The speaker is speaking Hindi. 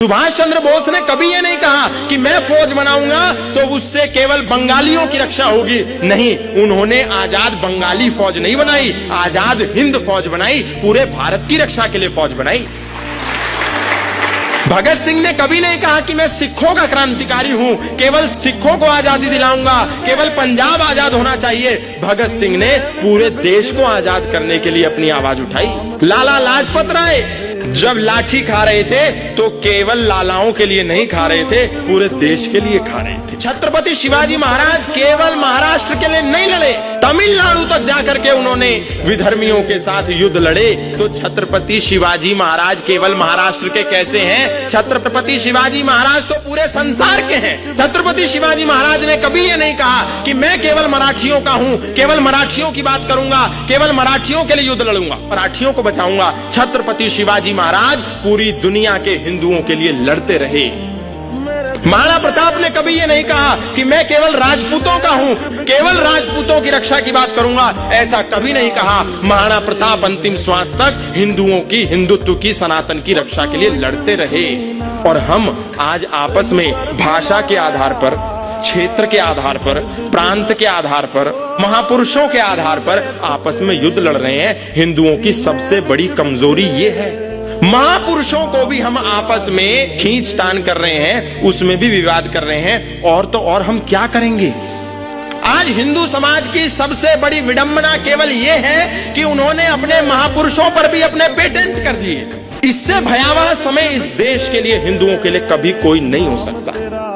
सुभाष चंद्र बोस ने कभी ये नहीं कहा कि मैं फौज बनाऊंगा तो उससे केवल बंगालियों की रक्षा होगी। नहीं, उन्होंने आजाद बंगाली फौज नहीं बनाई, आजाद हिंद फौज बनाई, पूरे भारत की रक्षा के लिए फौज बनाई। भगत सिंह ने कभी नहीं कहा कि मैं सिखों का क्रांतिकारी हूं, केवल सिखों को आजादी दिलाऊंगा, केवल पंजाब आजाद होना चाहिए। भगत सिंह ने पूरे देश को आजाद करने के लिए अपनी आवाज उठाई। लाला लाजपत राय जब लाठी खा रहे थे तो केवल लालाओं के लिए नहीं खा रहे थे, पूरे देश के लिए खा रहे थे। छत्रपति शिवाजी महाराज केवल महाराष्ट्र के लिए नहीं लड़े, तमिलनाडु तक जाकर के उन्होंने विधर्मियों के साथ युद्ध लड़े। तो छत्रपति शिवाजी महाराज केवल महाराष्ट्र के कैसे हैं? छत्रपति शिवाजी महाराज तो पूरे संसार के हैं। छत्रपति शिवाजी महाराज ने कभी ये नहीं कहा कि मैं केवल मराठियों का हूं, केवल मराठियों की बात करूंगा, केवल मराठियों के लिए युद्ध लड़ूंगा, मराठियों को बचाऊंगा। छत्रपति शिवाजी महाराज पूरी दुनिया के हिंदुओं के लिए लड़ते रहे। महाराणा प्रताप ने कभी ये नहीं कहा कि मैं केवल राजपूतों का हूं, केवल राजपूतों की रक्षा की बात करूंगा, ऐसा कभी नहीं कहा। महाराणा प्रताप अंतिम श्वास तक हिंदुओं की, हिंदुत्व की, सनातन की रक्षा के लिए लड़ते रहे। और हम आज आपस में भाषा के आधार पर, क्षेत्र के आधार पर, प्रांत के आधार पर, महापुरुषों के आधार पर आपस में युद्ध लड़ रहे हैं। हिंदुओं की सबसे बड़ी कमजोरी ये है। महापुरुषों को भी हम आपस में खींचतान कर रहे हैं, उसमें भी विवाद कर रहे हैं। और तो और हम क्या करेंगे? आज हिंदू समाज की सबसे बड़ी विडंबना केवल यह है कि उन्होंने अपने महापुरुषों पर भी अपने पेटेंट कर दिए। इससे भयावह समय इस देश के लिए, हिंदुओं के लिए कभी कोई नहीं हो सकता।